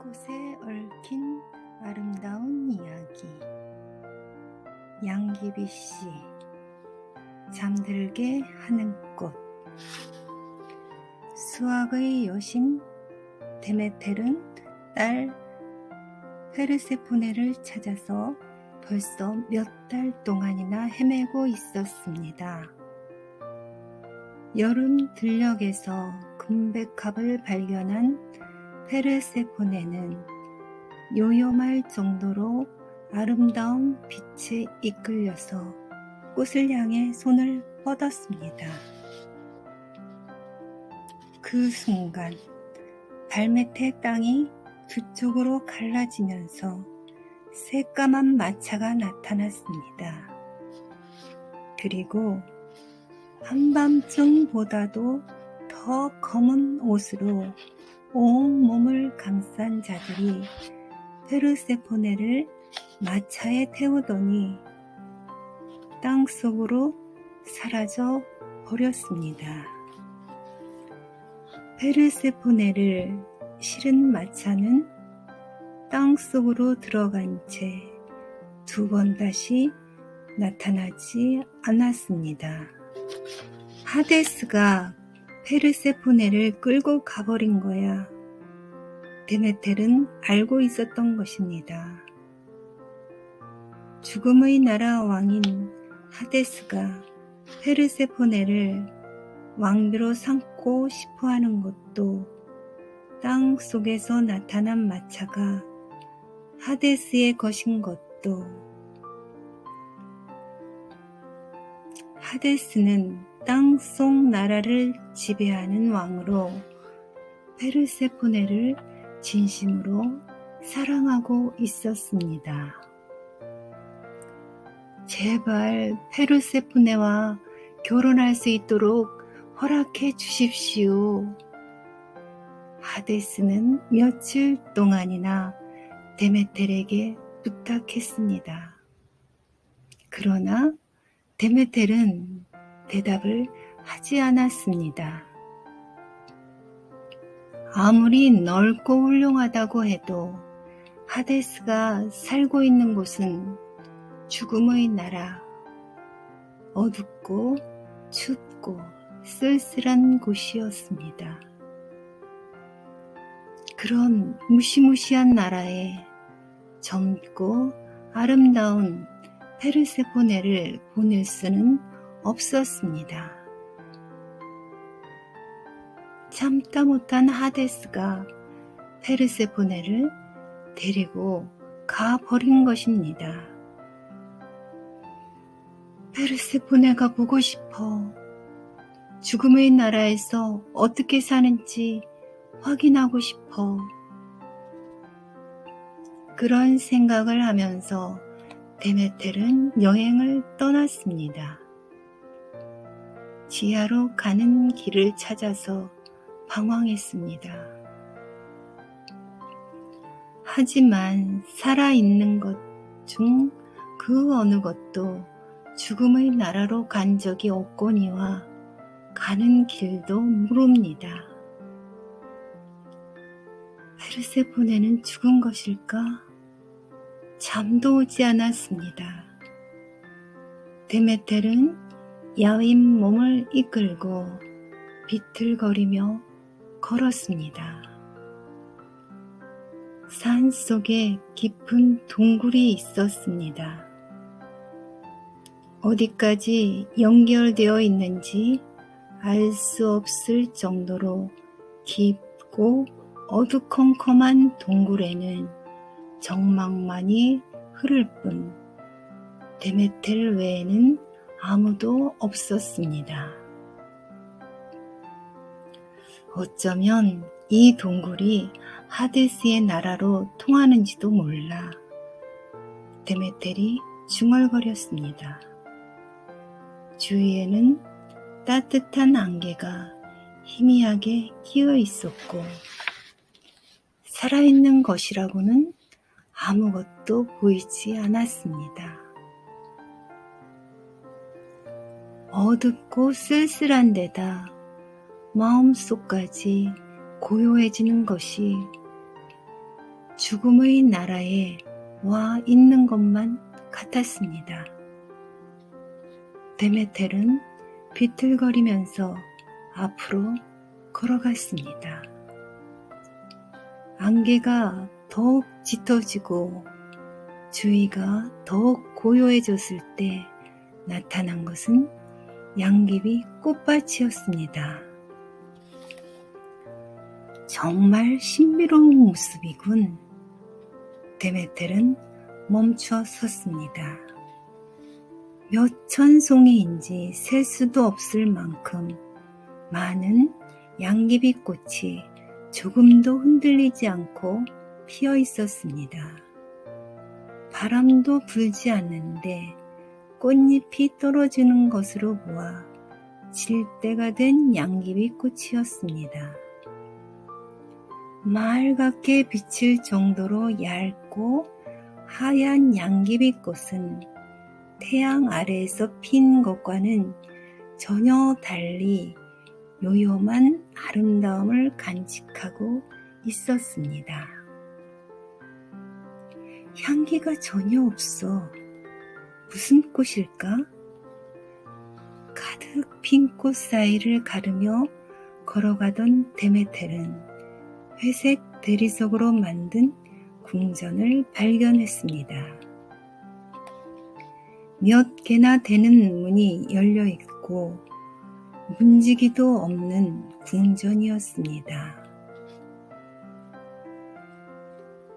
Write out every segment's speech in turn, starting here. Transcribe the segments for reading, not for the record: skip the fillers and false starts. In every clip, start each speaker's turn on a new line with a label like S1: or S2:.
S1: 꽃에 얽힌 아름다운 이야기. 양귀비씨 잠들게 하는 꽃. 수학의 여신 데메텔은 딸 페르세포네를 찾아서 벌써 몇 달 동안이나 헤매고 있었습니다. 여름 들녘에서 금백합을 발견한 페르세포네는 요염할 정도로 아름다운 빛에 이끌려서 꽃을 향해 손을 뻗었습니다. 그 순간 발밑의 땅이 두 쪽으로 갈라지면서 새까만 마차가 나타났습니다. 그리고 한밤중보다도 더 검은 옷으로 온 몸을 감싼 자들이 페르세포네를 마차에 태우더니 땅속으로 사라져 버렸습니다. 페르세포네를 실은 마차는 땅속으로 들어간 채 두 번 다시 나타나지 않았습니다. 하데스가 페르세포네를 끌고 가버린 거야. 데메텔은 알고 있었던 것입니다. 죽음의 나라 왕인 하데스가 페르세포네를 왕비로 삼고 싶어하는 것도 땅 속에서 나타난 마차가 하데스의 것인 것도 하데스는 땅속 나라를 지배하는 왕으로 페르세포네를 진심으로 사랑하고 있었습니다. 제발 페르세포네와 결혼할 수 있도록 허락해 주십시오. 하데스는 며칠 동안이나 데메텔에게 부탁했습니다. 그러나 데메텔은 대답을 하지 않았습니다. 아무리 넓고 훌륭하다고 해도 하데스가 살고 있는 곳은 죽음의 나라, 어둡고 춥고 쓸쓸한 곳이었습니다. 그런 무시무시한 나라에 젊고 아름다운 페르세포네를 보낼 수는 없었습니다. 참다 못한 하데스가 페르세포네를 데리고 가버린 것입니다. 페르세포네가 보고 싶어. 죽음의 나라에서 어떻게 사는지 확인하고 싶어. 그런 생각을 하면서 데메텔은 여행을 떠났습니다. 지하로 가는 길을 찾아서 방황했습니다. 하지만 살아있는 것 중 그 어느 것도 죽음의 나라로 간 적이 없거니와 가는 길도 모릅니다. 페르세포네는 죽은 것일까? 잠도 오지 않았습니다. 데메텔은 야윈 몸을 이끌고 비틀거리며 걸었습니다. 산 속에 깊은 동굴이 있었습니다. 어디까지 연결되어 있는지 알 수 없을 정도로 깊고 어두컴컴한 동굴에는 정막만이 흐를 뿐 데메텔 외에는 아무도 없었습니다. 어쩌면 이 동굴이 하데스의 나라로 통하는지도 몰라. 데메텔이 중얼거렸습니다. 주위에는 따뜻한 안개가 희미하게 끼어 있었고 살아있는 것이라고는 아무것도 보이지 않았습니다. 어둡고 쓸쓸한 데다 마음속까지 고요해지는 것이 죽음의 나라에 와 있는 것만 같았습니다. 데메텔은 비틀거리면서 앞으로 걸어갔습니다. 안개가 더욱 짙어지고 주위가 더욱 고요해졌을 때 나타난 것은 양귀비 꽃밭이었습니다. 정말 신비로운 모습이군. 데메텔은 멈춰 섰습니다. 몇천 송이인지 셀 수도 없을 만큼 많은 양귀비 꽃이 조금도 흔들리지 않고 피어 있었습니다. 바람도 불지 않는데 꽃잎이 떨어지는 것으로 보아 질 때가 된 양귀비 꽃이었습니다. 맑게 비칠 정도로 얇고 하얀 양귀비 꽃은 태양 아래에서 핀 것과는 전혀 달리 요염한 아름다움을 간직하고 있었습니다. 향기가 전혀 없어. 무슨 꽃일까? 가득 핀 꽃 사이를 가르며 걸어가던 데메텔은 회색 대리석으로 만든 궁전을 발견했습니다. 몇 개나 되는 문이 열려 있고 문지기도 없는 궁전이었습니다.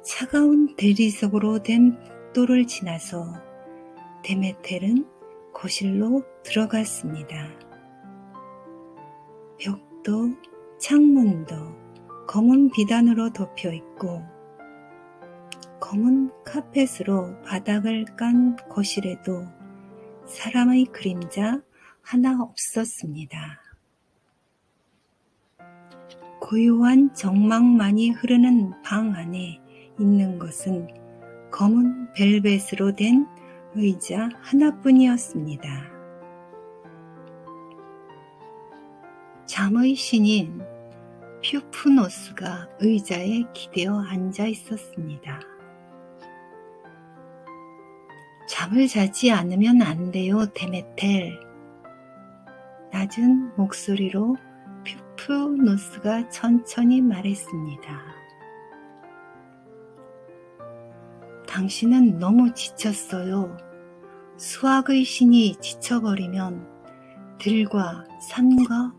S1: 차가운 대리석으로 된 복도를 지나서 데메텔은 거실로 들어갔습니다. 벽도 창문도 검은 비단으로 덮여 있고 검은 카펫으로 바닥을 깐 거실에도 사람의 그림자 하나 없었습니다. 고요한 정막만이 흐르는 방 안에 있는 것은 검은 벨벳으로 된 의자 하나뿐이었습니다. 잠의 신인 퓨프노스가 의자에 기대어 앉아 있었습니다. 잠을 자지 않으면 안 돼요, 데메텔. 낮은 목소리로 퓨프노스가 천천히 말했습니다. 당신은 너무 지쳤어요. 수학의 신이 지쳐버리면 들과 산과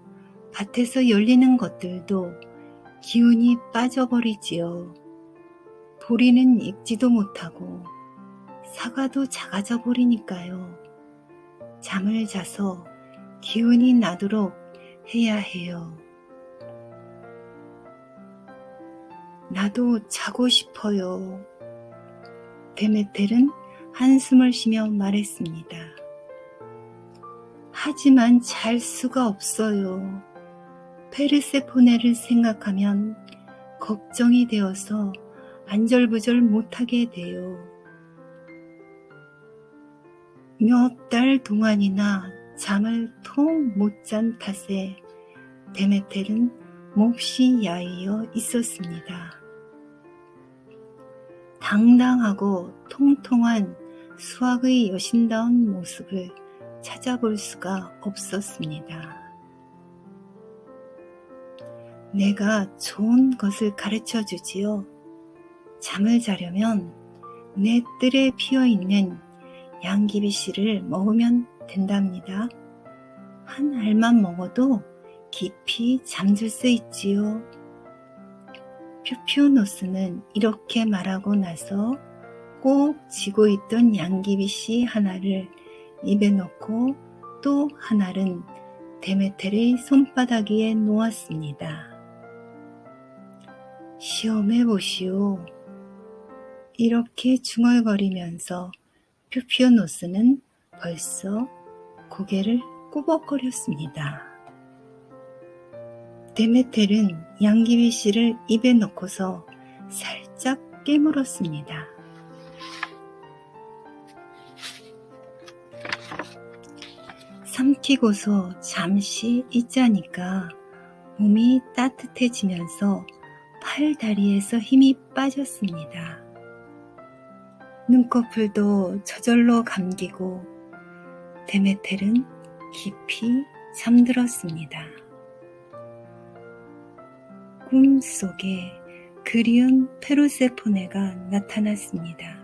S1: 밭에서 열리는 것들도 기운이 빠져버리지요. 보리는 익지도 못하고 사과도 작아져 버리니까요. 잠을 자서 기운이 나도록 해야 해요. 나도 자고 싶어요. 데메텔은 한숨을 쉬며 말했습니다. 하지만 잘 수가 없어요. 페르세포네를 생각하면 걱정이 되어서 안절부절 못하게 돼요. 몇 달 동안이나 잠을 통 못 잔 탓에 데메텔은 몹시 야이어 있었습니다. 당당하고 통통한 수학의 여신다운 모습을 찾아볼 수가 없었습니다. 내가 좋은 것을 가르쳐 주지요. 잠을 자려면 내 뜰에 피어있는 양귀비 씨를 먹으면 된답니다. 한 알만 먹어도 깊이 잠들 수 있지요. 퓨퓨노스는 이렇게 말하고 나서 꼭 쥐고 있던 양귀비 씨 하나를 입에 넣고 또 하나는 데메텔의 손바닥 위에 놓았습니다. 시험해 보시오. 이렇게 중얼거리면서 퓨퓨노스는 벌써 고개를 꾸벅거렸습니다. 데메텔은 양귀비 씨를 입에 넣고서 살짝 깨물었습니다. 삼키고서 잠시 있자니까 몸이 따뜻해지면서 팔 다리에서 힘이 빠졌습니다. 눈꺼풀도 저절로 감기고 데메텔은 깊이 잠들었습니다. 꿈속에 그리운 페르세포네가 나타났습니다.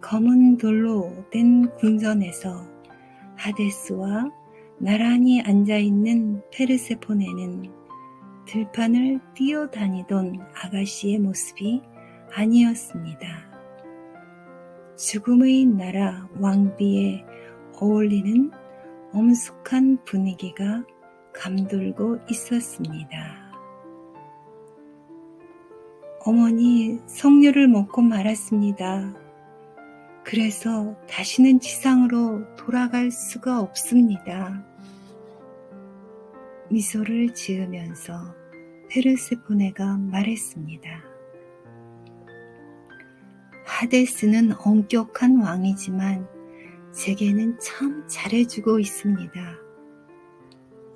S1: 검은 돌로 된 궁전에서 하데스와 나란히 앉아있는 페르세포네는 들판을 뛰어다니던 아가씨의 모습이 아니었습니다. 죽음의 나라 왕비에 어울리는 엄숙한 분위기가 감돌고 있었습니다. 어머니, 석류를 먹고 말았습니다. 그래서 다시는 지상으로 돌아갈 수가 없습니다. 미소를 지으면서 페르세포네가 말했습니다. 하데스는 엄격한 왕이지만 제게는 참 잘해주고 있습니다.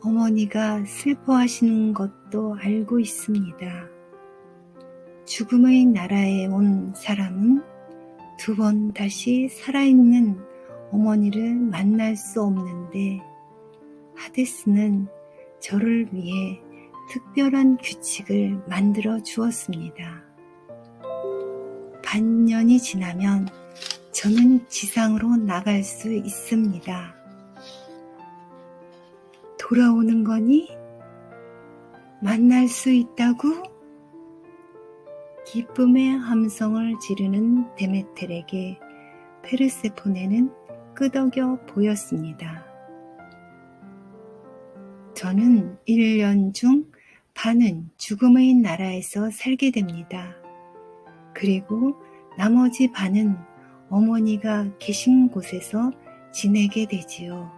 S1: 어머니가 슬퍼하시는 것도 알고 있습니다. 죽음의 나라에 온 사람은 두 번 다시 살아있는 어머니를 만날 수 없는데 하데스는 저를 위해 특별한 규칙을 만들어 주었습니다. 반년이 지나면 저는 지상으로 나갈 수 있습니다. 돌아오는 거니? 만날 수 있다고? 기쁨의 함성을 지르는 데메텔에게 페르세포네는 끄덕여 보였습니다. 저는 1년 중 반은 죽음의 나라에서 살게 됩니다. 그리고 나머지 반은 어머니가 계신 곳에서 지내게 되지요.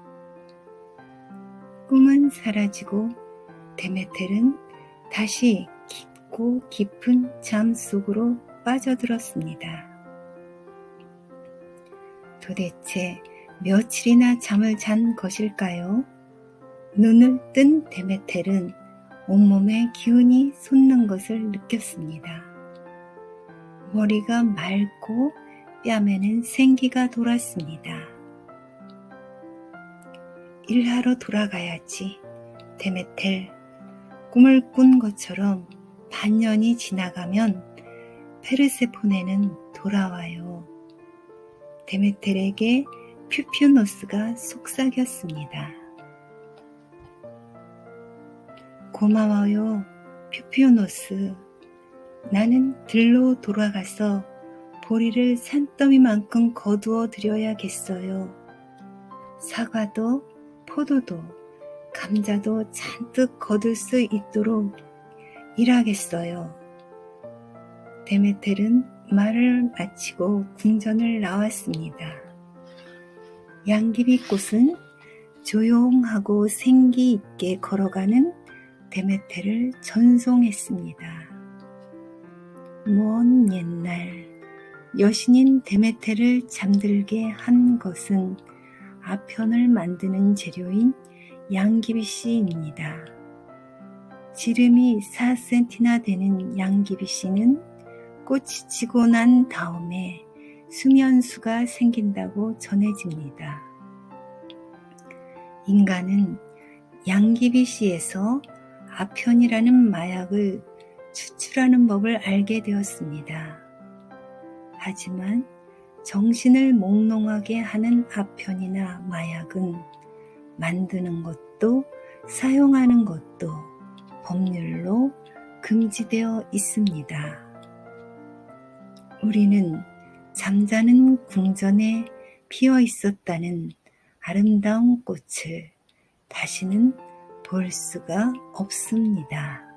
S1: 꿈은 사라지고 데메텔은 다시 깊고 깊은 잠 속으로 빠져들었습니다. 도대체 며칠이나 잠을 잔 것일까요? 눈을 뜬 데메텔은 온몸에 기운이 솟는 것을 느꼈습니다. 머리가 맑고 뺨에는 생기가 돌았습니다. 일하러 돌아가야지. 데메텔, 꿈을 꾼 것처럼 반년이 지나가면 페르세포네는 돌아와요. 데메텔에게 퓨퓨노스가 속삭였습니다. 고마워요, 퓨퓨노스. 나는 들로 돌아가서 보리를 산더미만큼 거두어 드려야겠어요. 사과도 포도도 감자도 잔뜩 거둘 수 있도록 일하겠어요. 데메텔은 말을 마치고 궁전을 나왔습니다. 양귀비꽃은 조용하고 생기 있게 걸어가는 데메텔을 전송했습니다. 먼 옛날 여신인 데메텔을 잠들게 한 것은 아편을 만드는 재료인 양귀비씨입니다. 지름이 4cm나 되는 양귀비씨는 꽃이 지고 난 다음에 수면수가 생긴다고 전해집니다. 인간은 양귀비씨에서 아편이라는 마약을 추출하는 법을 알게 되었습니다. 하지만 정신을 몽롱하게 하는 아편이나 마약은 만드는 것도 사용하는 것도 법률로 금지되어 있습니다. 우리는 잠자는 궁전에 피어 있었다는 아름다운 꽃을 다시는 볼 수가 없습니다.